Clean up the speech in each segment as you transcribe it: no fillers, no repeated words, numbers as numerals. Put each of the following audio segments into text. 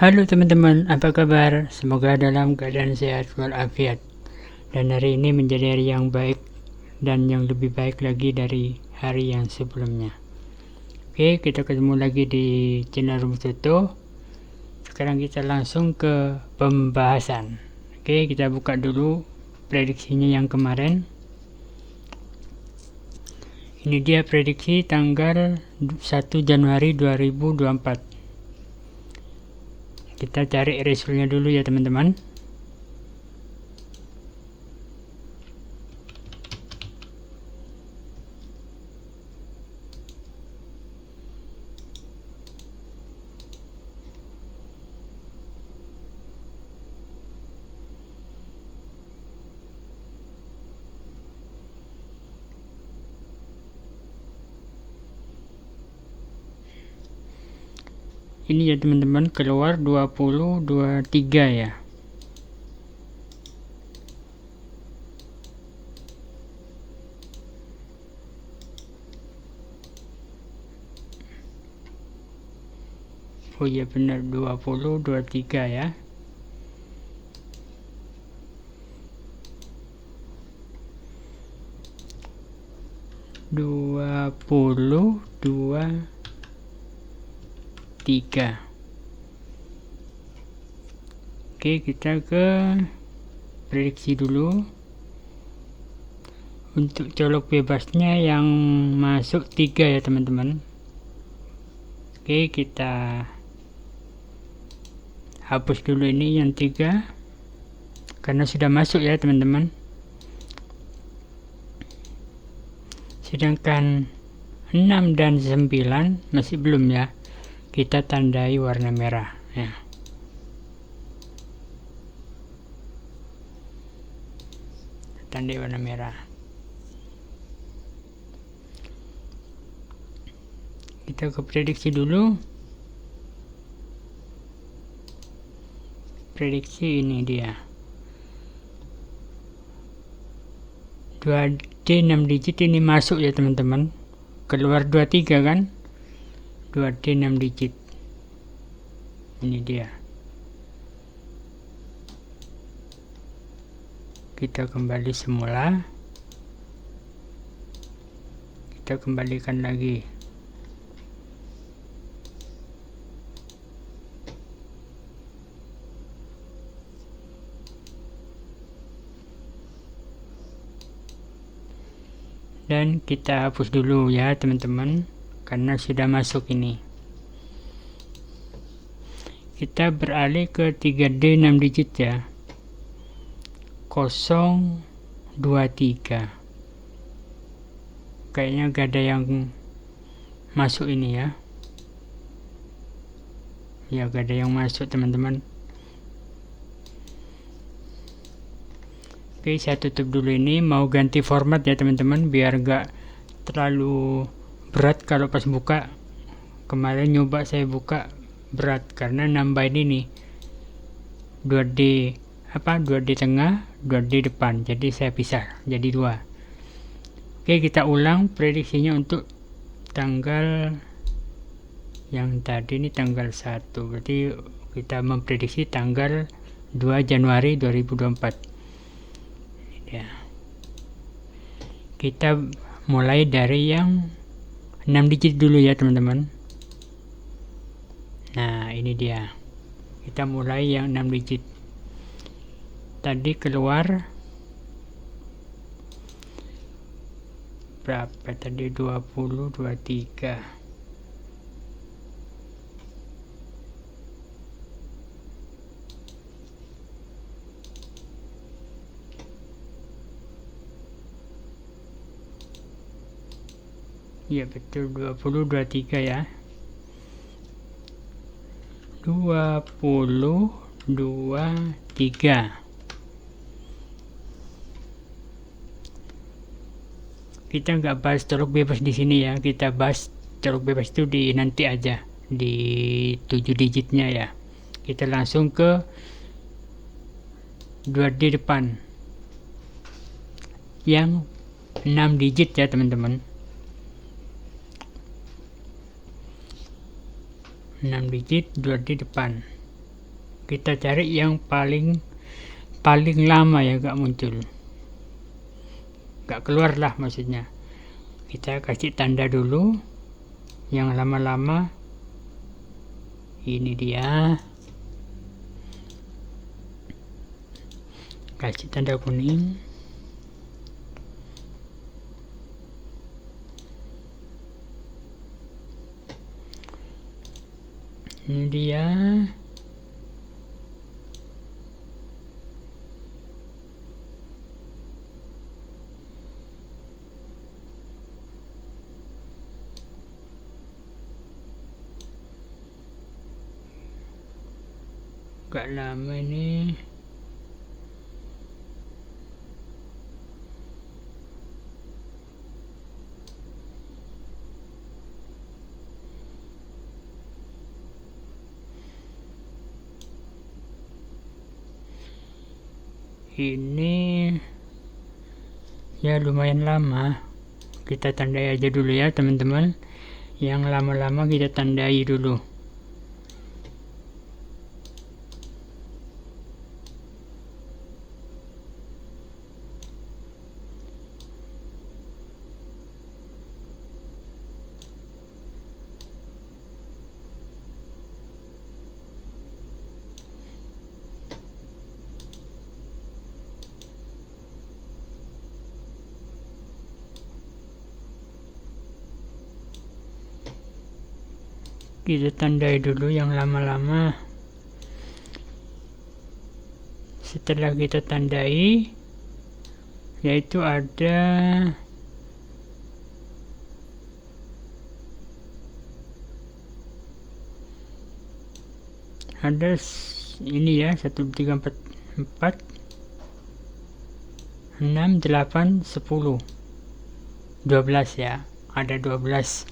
Halo teman-teman, apa kabar? Semoga dalam keadaan sehat walafiat. Dan hari ini menjadi hari yang baik dan yang lebih baik lagi dari hari yang sebelumnya. Oke, kita ketemu lagi di channel Rumus Toto. Sekarang kita langsung ke pembahasan. Oke, kita buka dulu prediksinya yang kemarin. Ini dia prediksi tanggal 1 Januari 2024. Kita cari resultnya dulu ya teman-teman. Ini ya teman-teman, keluar 2023 ya. Oh iya benar, 2023 ya. Tiga. Oke, kita ke prediksi dulu. Untuk colok bebasnya yang masuk 3 ya teman-teman. Oke, kita hapus dulu ini yang 3 karena sudah masuk ya teman-teman. Sedangkan 6 dan 9 masih belum ya. Kita tandai warna merah ya. Tandai warna merah. Kita ke prediksi dulu. Prediksi ini dia. 2D 6 digit ini masuk ya teman-teman. Keluar 23 kan? 2D 6 digit. Ini dia. Kita kembali semula. Kita kembalikan lagi. Dan kita hapus dulu ya teman-teman, karena sudah masuk ini. Kita beralih ke 3D 6 digit ya. 023. Kayaknya gak ada yang masuk ini ya. Ya gak ada yang masuk teman-teman. Oke, saya tutup dulu ini. Mau ganti format ya teman-teman, biar gak terlalu berat kalau pas buka. Kemarin nyoba saya buka berat karena nambahin ini 2D 2D tengah, 2D depan, jadi saya pisah jadi 2. Oke, kita ulang prediksinya untuk tanggal yang tadi ini tanggal 1, berarti kita memprediksi tanggal 2 Januari 2024 ya. Kita mulai dari yang 6 digit dulu ya teman-teman. Nah ini dia, kita mulai yang 6 digit. Tadi keluar berapa tadi? 23. Ya betul, 23 ya. 23. Kita nggak bahas colok bebas di sini ya. Kita bahas colok bebas itu di nanti aja, di 7 digitnya ya. Kita langsung ke 2D depan yang 6 digit ya teman-teman. 6 digit 2 di depan. Kita cari yang paling lama ya gak muncul, gak keluar lah maksudnya. Kita kasih tanda dulu yang lama-lama. Ini dia, kasih tanda kuning. Ini dia. Gak lama ini. Ini ya lumayan lama. Kita tandai aja dulu ya teman-teman. Yang lama-lama kita tandai dulu. Kita tandai dulu yang lama-lama. Setelah kita tandai, yaitu ada ini ya, 1, 2, 3, 4, 6, 8, 10, 12 ya, ada 12.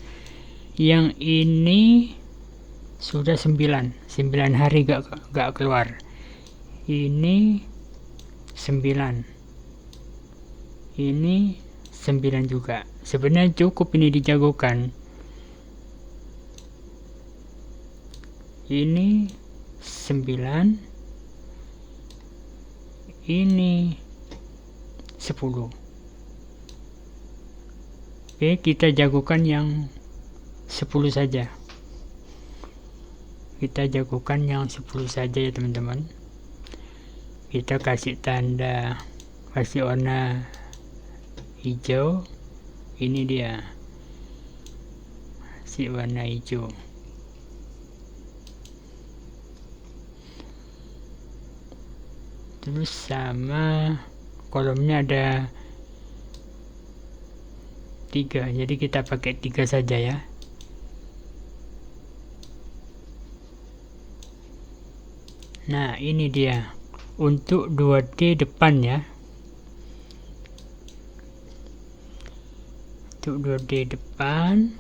Yang ini sudah 9 hari gak keluar. Ini 9, ini 9 juga. Sebenarnya cukup ini dijagokan. Ini 9, ini 10. Oke, kita jagokan yang 10 saja. Kita jagokan yang 10 saja ya teman-teman. Kita kasih tanda, kasih warna hijau. Ini dia, kasih warna hijau. Terus sama kolomnya ada 3, jadi kita pakai 3 saja ya. Nah ini dia untuk 2D depan ya. Untuk 2D depan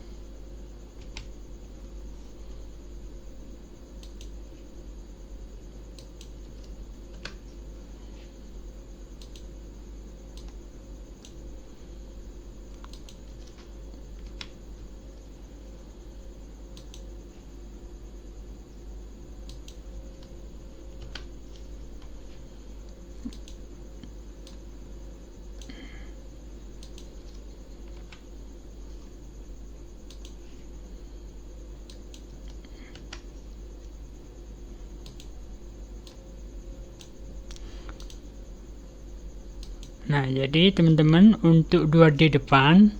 Nah, jadi teman-teman untuk 2D depan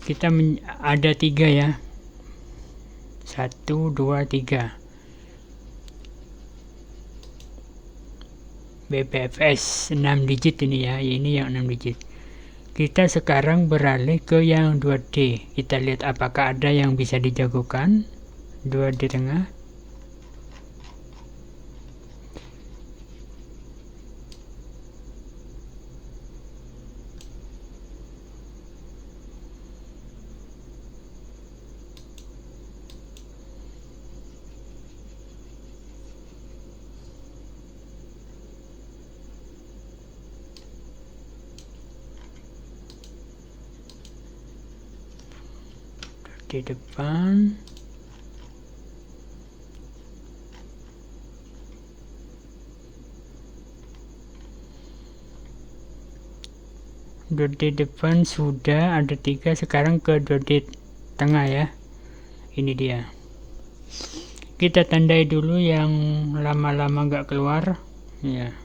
kita ada 3 ya. 1, 2, 3. BPFS 6 digit ini ya. Ini yang 6 digit. Kita sekarang beralih ke yang 2D. Kita lihat apakah ada yang bisa dijagokan. 2D tengah. Di depan 2D depan sudah ada 3, sekarang ke 2D tengah ya. Ini dia. Kita tandai dulu yang lama-lama nggak keluar ya.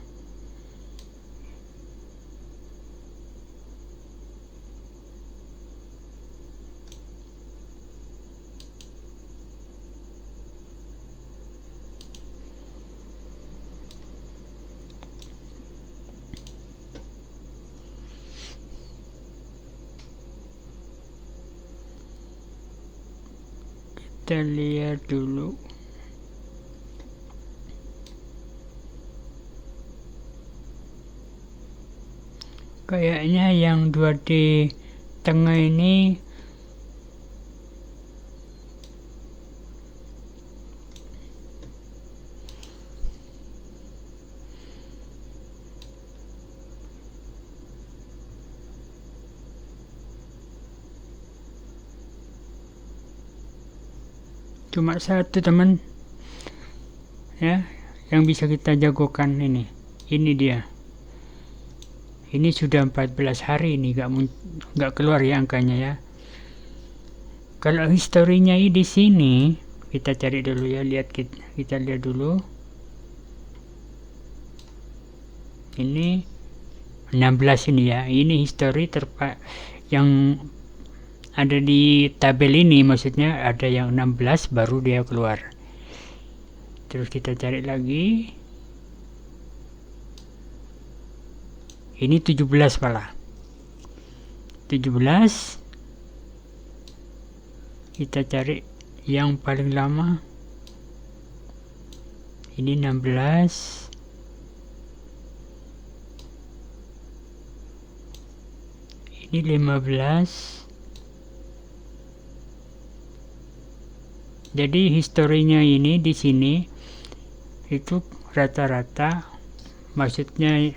Kita lihat dulu. Kayaknya yang 2D tengah ini cuma satu teman ya yang bisa kita jagokan. Ini dia. Ini sudah 14 hari ini nggak keluar ya angkanya ya. Kalau historinya di sini kita cari dulu ya, kita lihat dulu. Ini 16 ini ya. Ini history yang ada di tabel ini, maksudnya ada yang 16 baru dia keluar. Terus kita cari lagi. Ini 17 malah. 17. Kita cari yang paling lama. Ini 16. Ini 15. Jadi historinya ini di sini itu rata-rata, maksudnya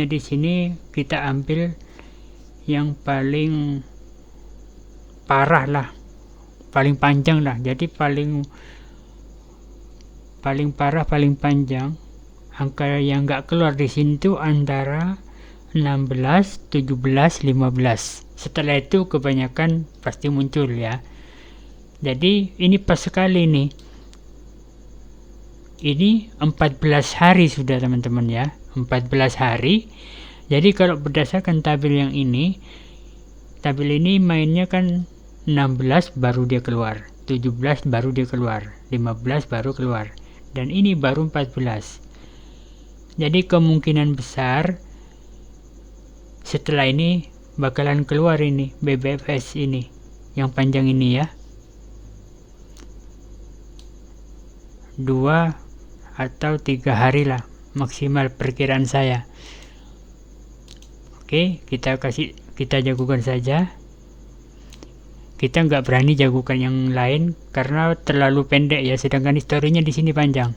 di sini kita ambil yang paling parah lah, paling panjang lah. Jadi paling parah, paling panjang, angka yang nggak keluar di sini tuh antara 16, 17, 15. Setelah itu kebanyakan pasti muncul ya. Jadi ini pas sekali nih. Ini 14 hari sudah teman-teman ya. 14 hari. Jadi kalau berdasarkan tabel yang ini, tabel ini mainnya kan 16 baru dia keluar, 17 baru dia keluar, 15 baru keluar, dan ini baru 14. Jadi kemungkinan besar setelah ini bakalan keluar ini BBFS ini yang panjang ini ya. 2 atau 3 hari lah maksimal perkiraan saya. Oke, kita jagokan saja. Kita nggak berani jagokan yang lain karena terlalu pendek ya, sedangkan historinya di sini panjang.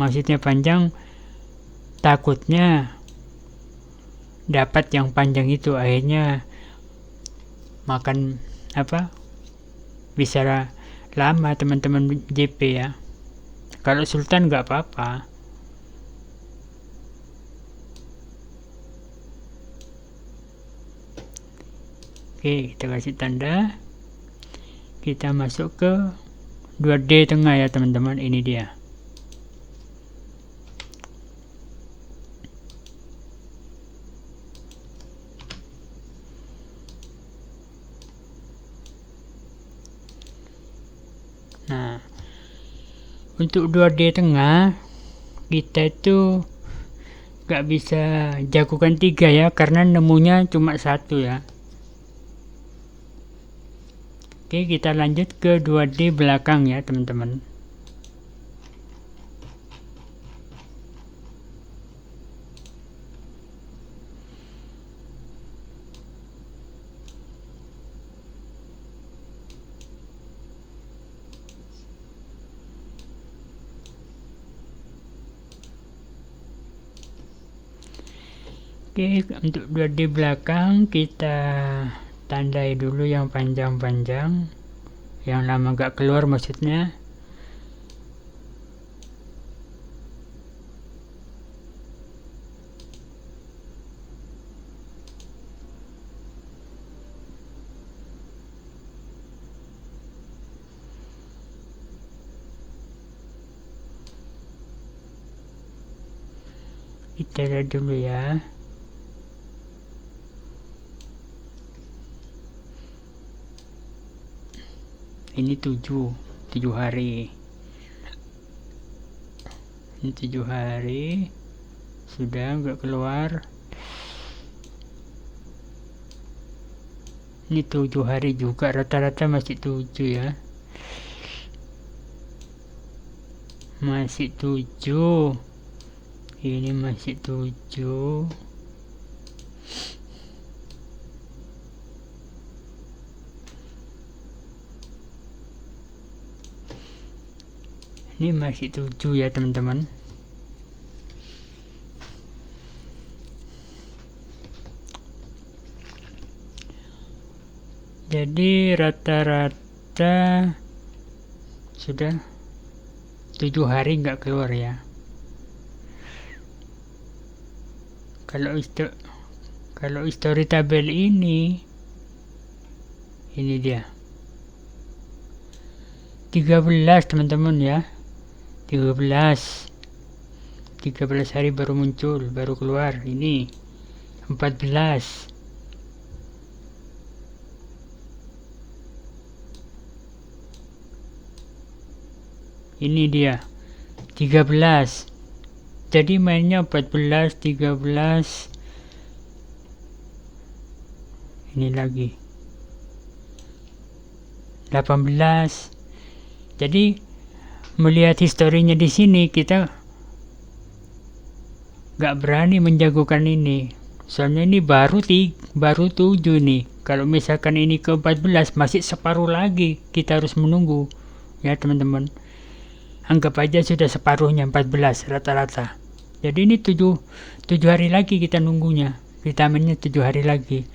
Maksudnya panjang, takutnya dapat yang panjang itu akhirnya makan bisa lama teman-teman JP ya. Kalau Sultan nggak apa-apa. Oke, kita kasih tanda. Kita masuk ke 2D tengah ya teman-teman. Ini dia. Nah, untuk 2D tengah kita itu nggak bisa jagokan 3 ya, karena nemunya cuma 1 ya. Oke, kita lanjut ke 2D belakang ya teman-teman. Oke, untuk 2D belakang kita tandai dulu yang panjang-panjang, yang lama gak keluar maksudnya. Kita lihat dulu ya. Ini 7 hari. Ini 7 hari. Sudah nggak keluar. Ini 7 hari juga, rata-rata masih 7 ya. Masih 7. Ini masih 7. Ini masih 7 ya teman-teman. Jadi rata-rata sudah 7 hari nggak keluar ya. Kalau history tabel ini dia 13 teman-teman ya. 13 hari baru muncul, baru keluar. Ini 14. Ini dia 13. Jadi mainnya 14, 13. Ini lagi 18. Jadi melihat historinya di sini kita nggak berani menjagokan ini. Soalnya ini baru 7 nih. Kalau misalkan ini ke 14 masih separuh lagi, kita harus menunggu ya teman-teman. Anggap aja sudah separuhnya 14 rata-rata. Jadi ini 7 hari lagi kita nunggunya. Kita mainnya 7 hari lagi.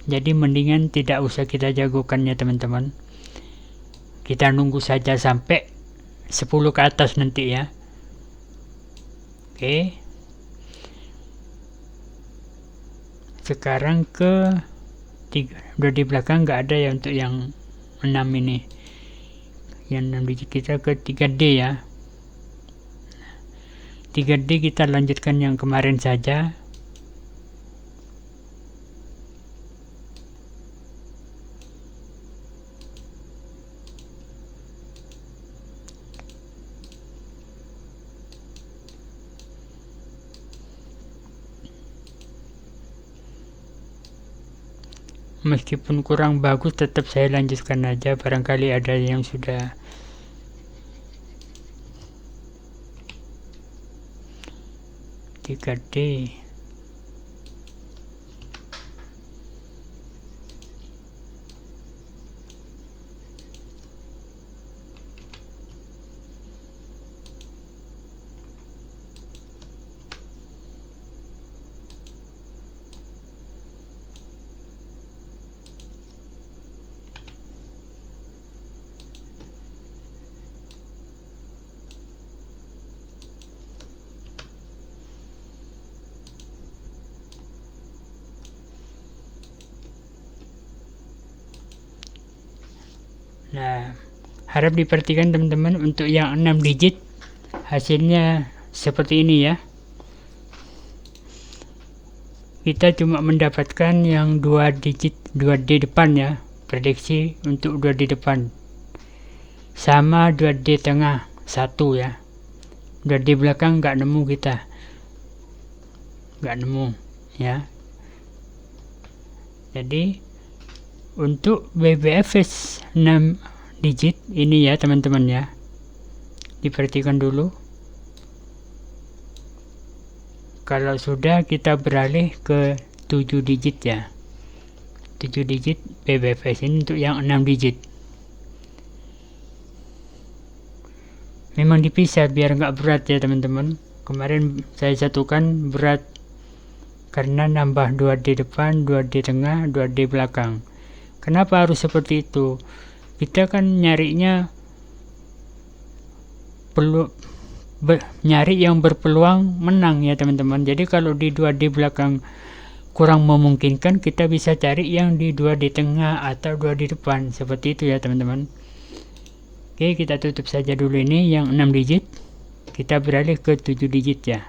Jadi mendingan tidak usah kita jagokannya teman-teman. Kita nunggu saja sampai 10 ke atas nanti ya. Oke. Sekarang ke 3. Udah di belakang nggak ada ya untuk yang 6 ini. Yang 6 digit kita ke 3D ya. 3D kita lanjutkan yang kemarin saja. Meskipun kurang bagus tetap saya lanjutkan aja, barangkali ada yang sudah d Nah, harap diperhatikan teman-teman, untuk yang 6 digit hasilnya seperti ini ya. Kita cuma mendapatkan yang 2 digit 2D depan ya, prediksi untuk 2D depan sama 2D tengah 1 ya. 2D belakang nggak nemu, kita nggak nemu ya. Jadi untuk BBFS 6 digit ini ya teman-teman ya, diperhatikan dulu. Kalau sudah, kita beralih ke 7 digit ya. 7 digit BBFS ini untuk yang 6 digit. Memang dipisah biar nggak berat ya teman-teman. Kemarin saya satukan berat karena nambah 2D depan, 2D tengah, 2D belakang. Kenapa harus seperti itu? Kita kan nyarinya nyari yang berpeluang menang ya teman-teman. Jadi kalau di 2D belakang kurang memungkinkan, kita bisa cari yang di 2D tengah atau 2D depan, seperti itu ya teman-teman. Oke, kita tutup saja dulu ini yang 6 digit. Kita beralih ke 7 digit ya.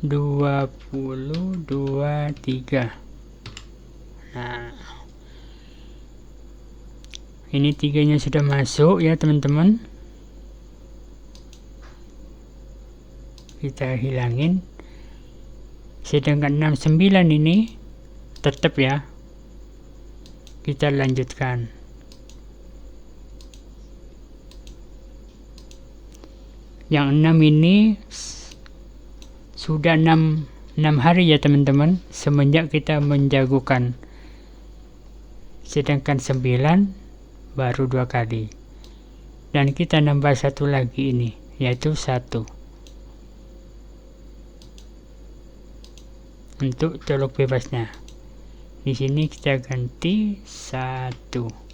20, 23. Nah, ini 3-nya sudah masuk ya teman-teman. Kita hilangin. Sedangkan 69 ini tetap ya. Kita lanjutkan. Yang 6 ini sudah 6 hari ya teman-teman semenjak kita menjagokan. Sedangkan 9 baru 2 kali. Dan kita nambah satu lagi ini, yaitu 1. Untuk colok bebasnya. Di sini kita ganti 1.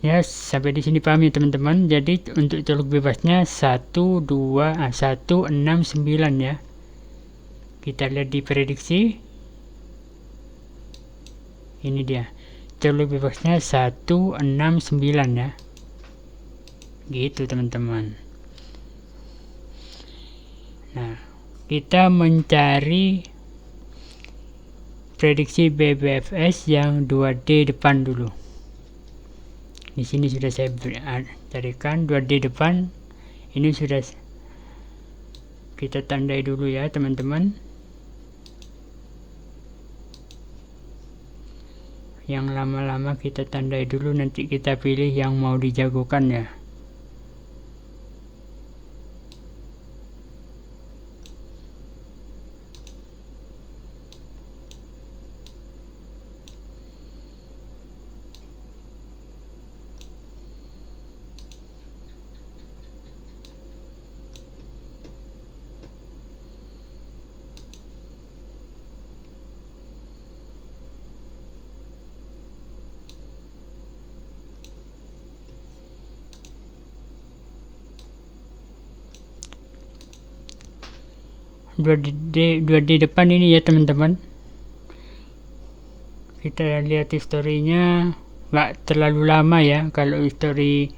Ya, sampai di sini paham ya teman-teman. Jadi untuk colok bebasnya 1, 2, 1, 6, 9 ya. Kita lihat di prediksi. Ini dia. Colok bebasnya 1, 6, 9 ya. Gitu teman-teman. Nah, kita mencari prediksi BBFS yang 2D depan dulu. Di sini sudah saya carikan 2D depan. Ini sudah kita tandai dulu ya teman-teman. Yang lama-lama kita tandai dulu, nanti kita pilih yang mau dijagokan ya. Dua di depan ini ya teman-teman. Kita lihat historinya, nggak terlalu lama ya. Kalau histori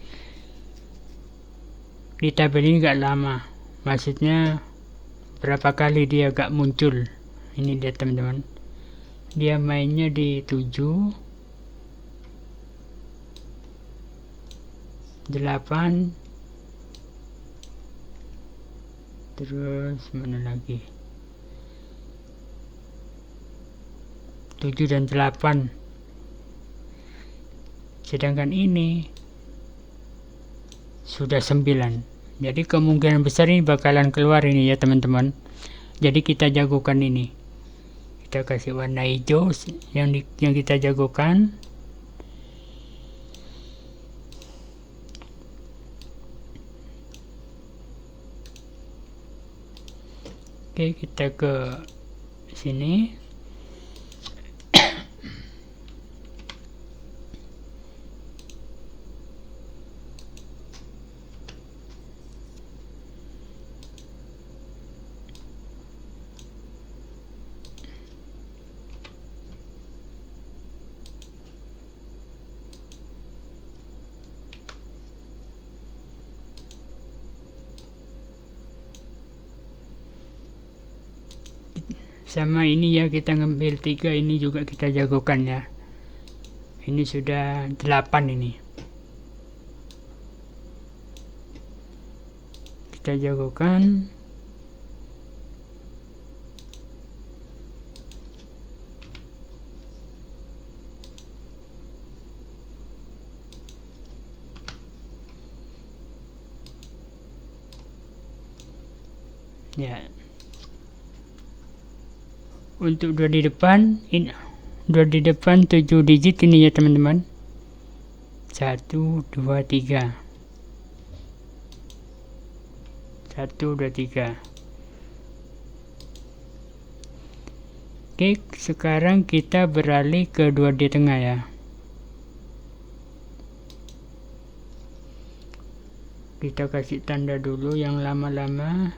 di tabel ini nggak lama, maksudnya berapa kali dia nggak muncul. Ini dia teman-teman, dia mainnya di 7, 8, terus mana lagi, 7 dan 8. Sedangkan ini sudah 9. Jadi kemungkinan besar ini bakalan keluar ini ya teman-teman. Jadi kita jagokan ini. Kita kasih warna hijau yang kita jagokan. Oke, kita ke sini. Sama ini ya, kita ngambil 3, ini juga kita jagokan ya. Ini sudah 8 ini. Kita jagokan. Ya. Untuk 2 di depan, ini 2 di depan 7 digit ini ya teman-teman. 1, 2, 3. 1, 2, 3. Oke, sekarang kita beralih ke 2 di tengah ya. Kita kasih tanda dulu yang lama-lama.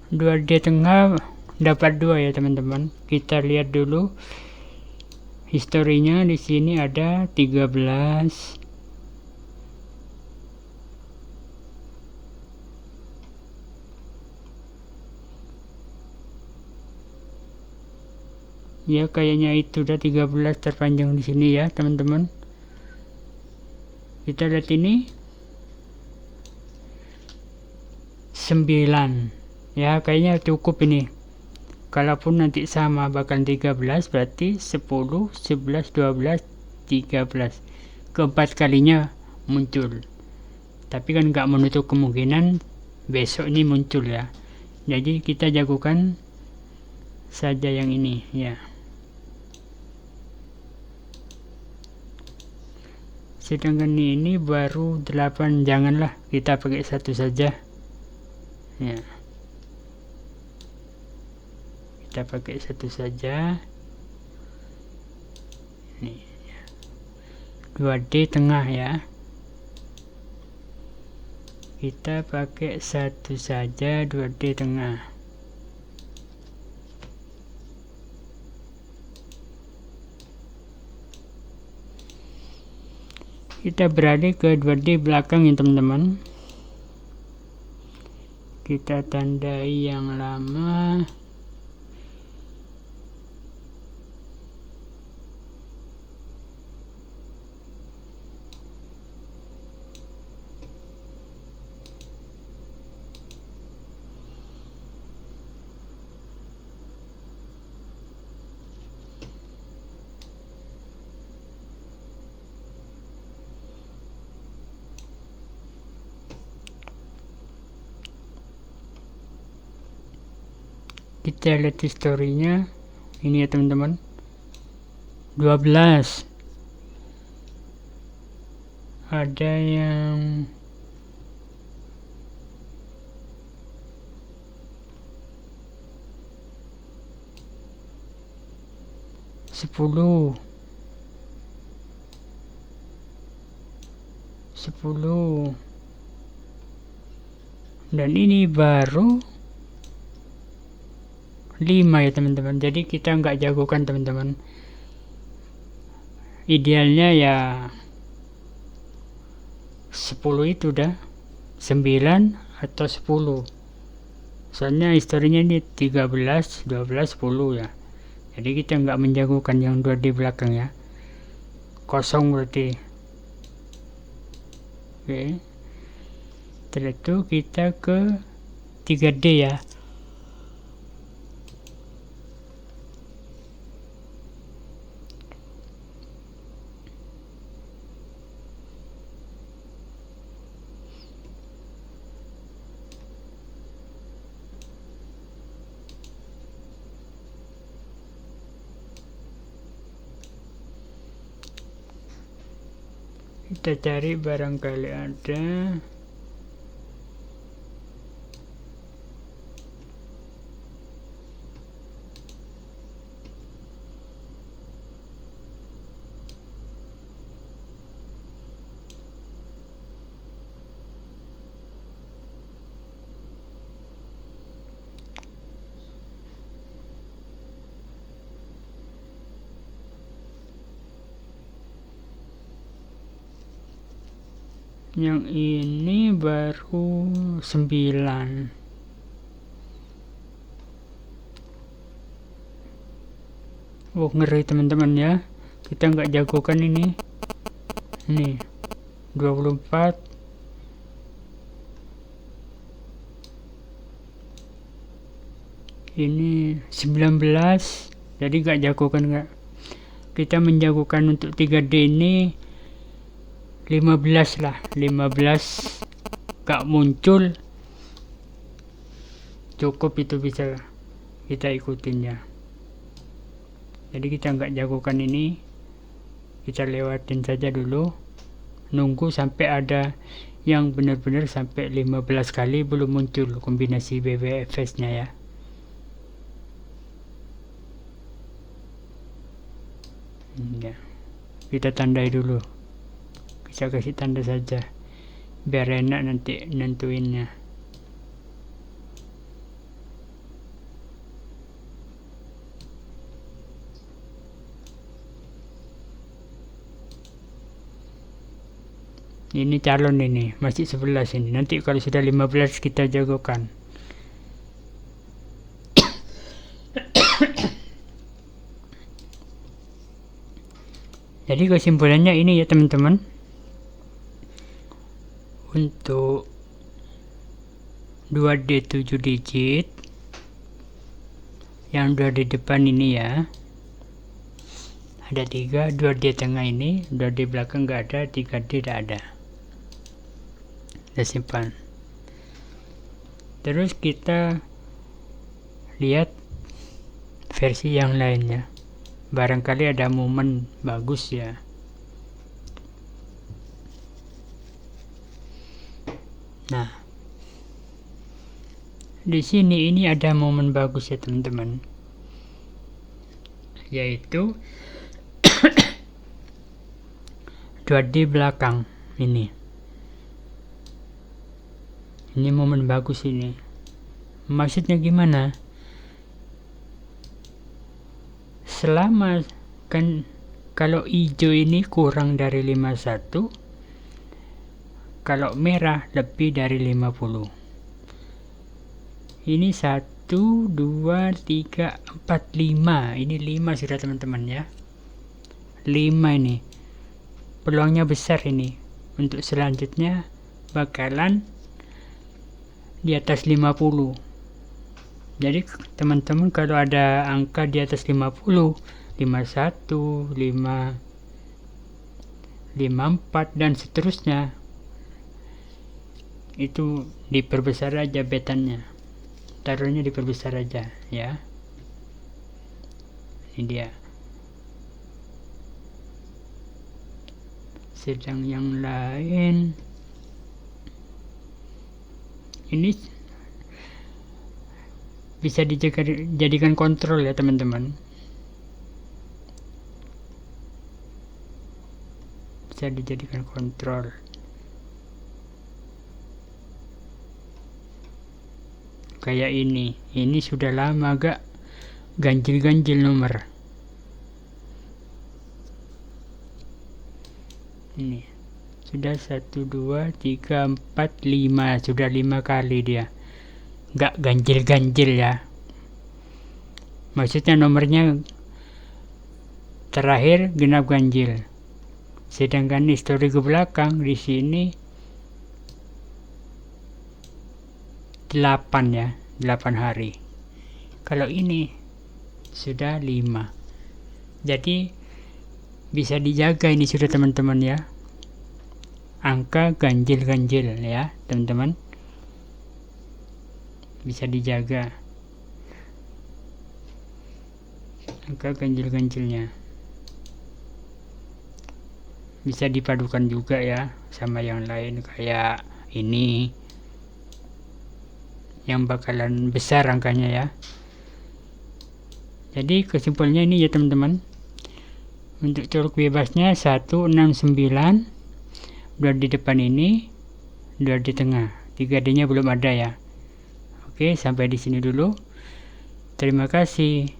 2D tengah dapat 2 ya teman-teman. Kita lihat dulu historinya. Di sini ada 13. Ya kayaknya itu udah 13 terpanjang di sini ya teman-teman. Kita lihat ini 9 ya, kayaknya cukup ini. Kalaupun nanti sama bakal 13, berarti 10, 11, 12, 13 keempat kalinya muncul. Tapi kan nggak menutup kemungkinan besok ini muncul ya. Jadi kita jagokan saja yang ini ya. Sedangkan ini baru 8, janganlah, kita pakai 1 saja ya. Kita pakai 1 saja. Ini 2D tengah ya. Kita pakai 1 saja 2D tengah. Kita beralih ke 2D belakang ya teman-teman. Kita tandai yang lama. Kita lihat historinya ini ya teman-teman. 12. Ada yang sepuluh dan ini baru 5 ya teman-teman. Jadi kita nggak jagokan teman-teman. Idealnya ya 10 itu dah 9 atau 10. Soalnya historinya ini 13, 12, 10 ya. Jadi kita nggak menjagokan yang 2D belakang ya. Kosong berarti. Oke. Setelah itu kita ke 3D ya. Kita cari barangkali ada. Yang ini baru 9. Oh ngeri teman-teman ya. Kita nggak jagokan ini. Nih 24. Ini 19. Jadi nggak jagokan, nggak. Kita menjagokan untuk 3D ini 15 lah. 15 gak muncul, cukup itu bisa kita ikutin ya. Jadi kita nggak jagokan ini, kita lewatin saja dulu, nunggu sampai ada yang benar-benar sampai 15 kali belum muncul kombinasi BBFS nya ya. Ya, kita tandai dulu, kita kasih tanda saja biar enak nanti nentuinnya. Ini calon ini, masih 11 ini. Nanti kalau sudah 15 kita jagokan. Jadi kesimpulannya ini ya teman-teman. Untuk 2D 7 digit, yang 2D depan ini ya, ada 3, 2D tengah ini, 2D belakang nggak ada, 3D tidak ada. Kita simpan. Terus kita lihat versi yang lainnya, barangkali ada momen bagus ya. Nah, di sini ini ada momen bagus ya teman-teman, yaitu 2D belakang ini. Ini momen bagus ini. Maksudnya gimana? Selama kan kalau hijau ini kurang dari 51, kalau merah lebih dari 50. Ini 1, 2, 3, 4, 5. Ini 5 sudah teman-teman ya. 5 ini. Peluangnya besar ini. Untuk selanjutnya bakalan di atas 50. Jadi teman-teman kalau ada angka di atas 50, 51, 5, 54 dan seterusnya, itu diperbesar aja betannya. Taruhnya diperbesar aja ya. Ini dia. Sedang yang lain ini bisa dijadikan kontrol ya teman-teman. Bisa dijadikan kontrol. Kayak ini sudah lama agak ganjil-ganjil nomor. Ini sudah 1, 2, 3, 4, 5, sudah 5 kali dia. Nggak ganjil-ganjil ya, maksudnya nomornya terakhir genap ganjil. Sedangkan histori ke belakang di sini 8 ya, 8 hari. Kalau ini sudah 5. Jadi bisa dijaga ini sudah teman-teman ya, angka ganjil-ganjil ya teman-teman, bisa dijaga angka ganjil-ganjilnya. Bisa dipadukan juga ya sama yang lain, kayak ini yang bakalan besar angkanya ya. Jadi kesimpulannya ini ya teman-teman, untuk colok bebasnya 169, 2 di depan ini, 2 di tengah, 3D nya belum ada ya. Oke, sampai di sini dulu. Terima kasih.